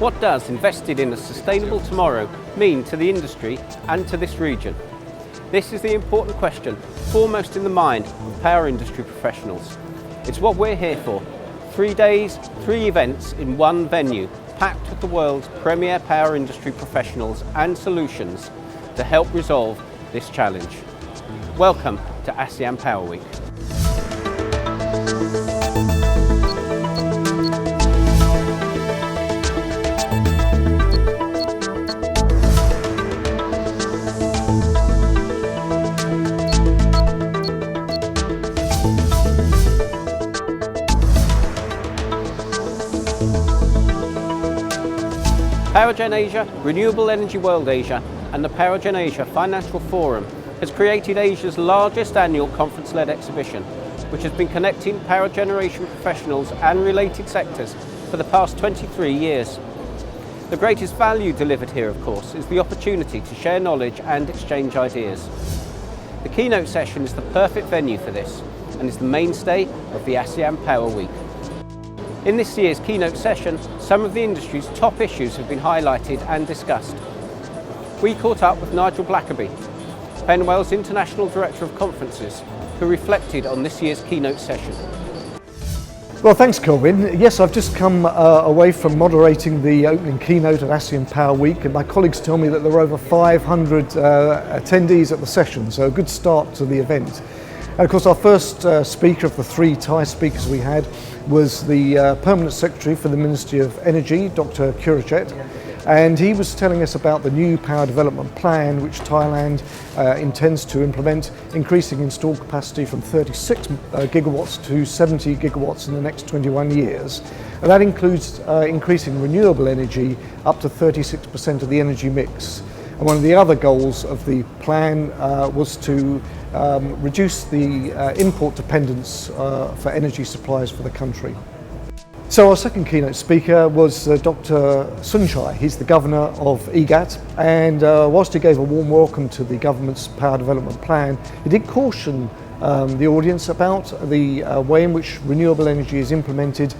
What does invested in a sustainable tomorrow mean to the industry and to this region? This is the important question foremost in the mind of power industry professionals. It's what we're here for. 3 days, 3 events in one venue, packed with the world's premier power industry professionals and solutions to help resolve this challenge. Welcome to ASEAN Power Week. PowerGen Asia, Renewable Energy World Asia and the PowerGen Asia Financial Forum has created Asia's largest annual conference-led exhibition, which has been connecting power generation professionals and related sectors for the past 23 years. The greatest value delivered here, of course, is the opportunity to share knowledge and exchange ideas. The keynote session is the perfect venue for this and is the mainstay of the ASEAN Power Week. In this year's keynote session, some of the industry's top issues have been highlighted and discussed. We caught up with Nigel Blackerby, Penwell's International Director of Conferences, who reflected on this year's keynote session. Well, thanks, Colvin. Yes, I've just come away from moderating the opening keynote at ASEAN Power Week, and my colleagues tell me that there were over 500 attendees at the session, so a good start to the event. And of course, our first speaker of the 3 Thai speakers we had was the Permanent Secretary for the Ministry of Energy, Dr. Kurachet, and he was telling us about the new power development plan which Thailand intends to implement, increasing installed capacity from 36 gigawatts to 70 gigawatts in the next 21 years. And that includes increasing renewable energy up to 36% of the energy mix. And one of the other goals of the plan was to reduce the import dependence for energy supplies for the country. So our second keynote speaker was Dr. Sunchai. He's the governor of EGAT, and whilst he gave a warm welcome to the government's power development plan, he did caution the audience about the way in which renewable energy is implemented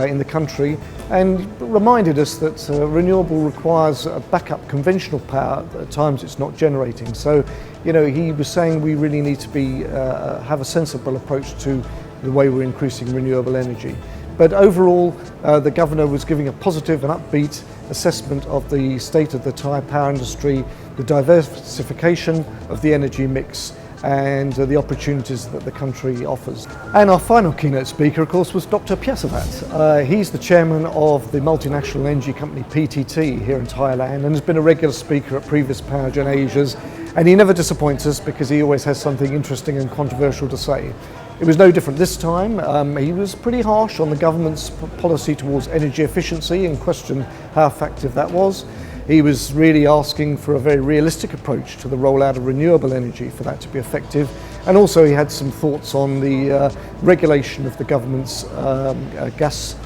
in the country, and reminded us that renewable requires backup conventional power at times it's not generating. So, you know, he was saying we really need to have a sensible approach to the way we're increasing renewable energy. But overall, the governor was giving a positive and upbeat assessment of the state of the Thai power industry, the diversification of the energy mix, and the opportunities that the country offers. And our final keynote speaker, of course, was Dr. Piasawat. He's the chairman of the multinational energy company PTT here in Thailand, and has been a regular speaker at previous PowerGen Asias, and he never disappoints us because he always has something interesting and controversial to say. It was no different this time. He was pretty harsh on the government's policy towards energy efficiency and questioned how effective that was. He was really asking for a very realistic approach to the rollout of renewable energy for that to be effective. And also he had some thoughts on the regulation of the government's gas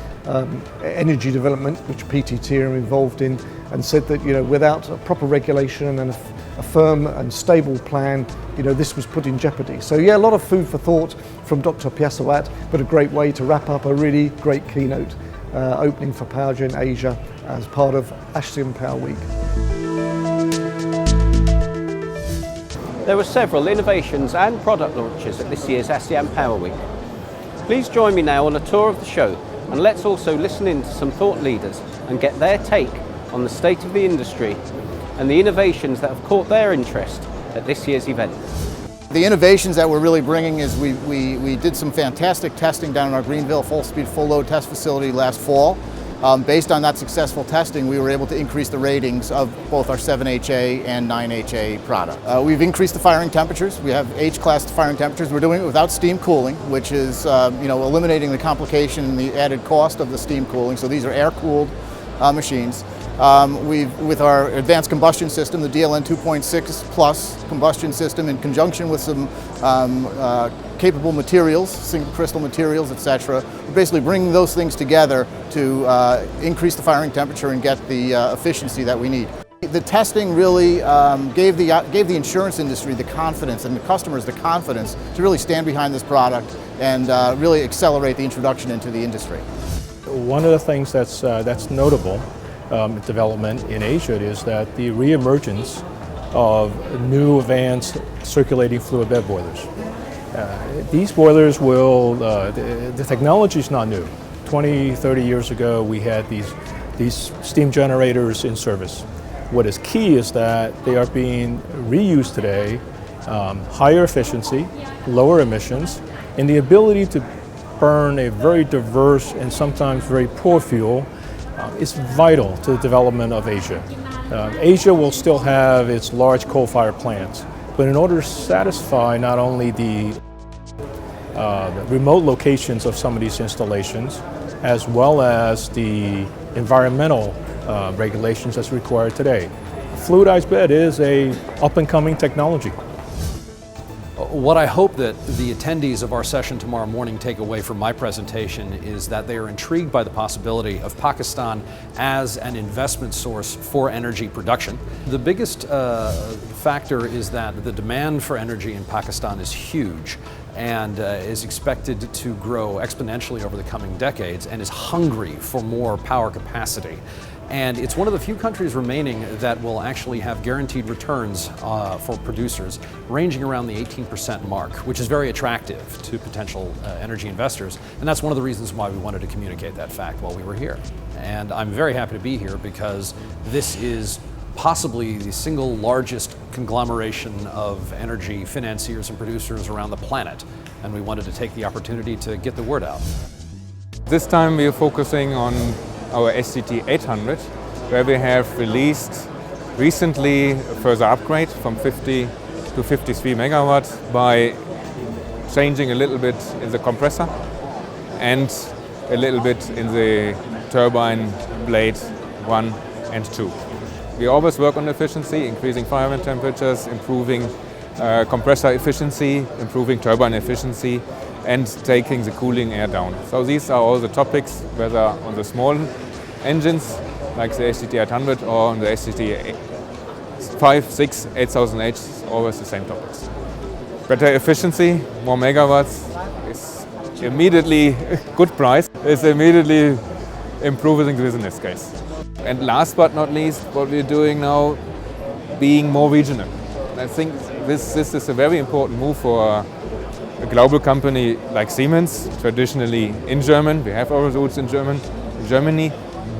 energy development, which PTT are involved in, and said that, you know, without a proper regulation and a firm and stable plan, you know, this was put in jeopardy. So yeah, a lot of food for thought from Dr. Piasawat, but a great way to wrap up a really great keynote opening for PowerGen Asia as part of ASEAN Power Week. There were several innovations and product launches at this year's ASEAN Power Week. Please join me now on a tour of the show, and let's also listen in to some thought leaders and get their take on the state of the industry and the innovations that have caught their interest at this year's event. The innovations that we're really bringing is we did some fantastic testing down in our Greenville full-speed, full-load test facility last fall. Based on that successful testing, we were able to increase the ratings of both our 7HA and 9HA product. We've increased the firing temperatures. We have H-class firing temperatures. We're doing it without steam cooling, which is eliminating the complication and the added cost of the steam cooling. So these are air-cooled machines. With our advanced combustion system, the DLN 2.6 Plus combustion system, in conjunction with some capable materials, single crystal materials, etc. We're basically bringing those things together to increase the firing temperature and get the efficiency that we need. The testing really gave the insurance industry the confidence and the customers the confidence to really stand behind this product and really accelerate the introduction into the industry. One of the things that's notable development in Asia is that the reemergence of new advanced circulating fluid bed boilers. These boilers will, the technology is not new. 20, 30 years ago, we had these steam generators in service. What is key is that they are being reused today, higher efficiency, lower emissions, and the ability to burn a very diverse and sometimes very poor fuel is vital to the development of Asia. Asia will still have its large coal-fired plants, but in order to satisfy not only the remote locations of some of these installations, as well as the environmental regulations that's required today, fluidized bed is a up-and-coming technology. What I hope that the attendees of our session tomorrow morning take away from my presentation is that they are intrigued by the possibility of Pakistan as an investment source for energy production. The biggest factor is that the demand for energy in Pakistan is huge and is expected to grow exponentially over the coming decades and is hungry for more power capacity. And it's one of the few countries remaining that will actually have guaranteed returns for producers ranging around the 18% mark, which is very attractive to potential energy investors. And that's one of the reasons why we wanted to communicate that fact while we were here. And I'm very happy to be here because this is possibly the single largest conglomeration of energy financiers and producers around the planet. And we wanted to take the opportunity to get the word out. This time we are focusing on our SCT 800, where we have released recently a further upgrade from 50 to 53 megawatts by changing a little bit in the compressor and a little bit in the turbine blade 1 and 2. We always work on efficiency, increasing firing temperatures, improving compressor efficiency, improving turbine efficiency, and taking the cooling air down. So these are all the topics, whether on the small engines like the SCT 800 or on the SCT 5, 6, 8008, it's always the same topics. Better efficiency, more megawatts is immediately good price, is immediately improving the business case. And last but not least, what we're doing now, being more regional. I think this is a very important move for a global company like Siemens, traditionally in German. We have our roots in Germany,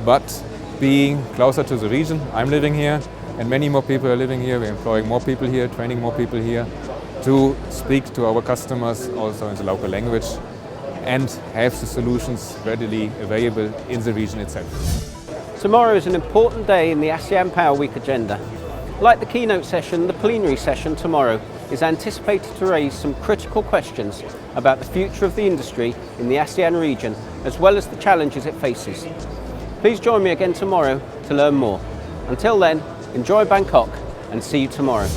but being closer to the region. I'm living here, and many more people are living here. We're employing more people here, training more people here to speak to our customers also in the local language and have the solutions readily available in the region itself. Tomorrow is an important day in the ASEAN Power Week agenda. Like the keynote session, the plenary session tomorrow is anticipated to raise some critical questions about the future of the industry in the ASEAN region, as well as the challenges it faces. Please join me again tomorrow to learn more. Until then, enjoy Bangkok and see you tomorrow.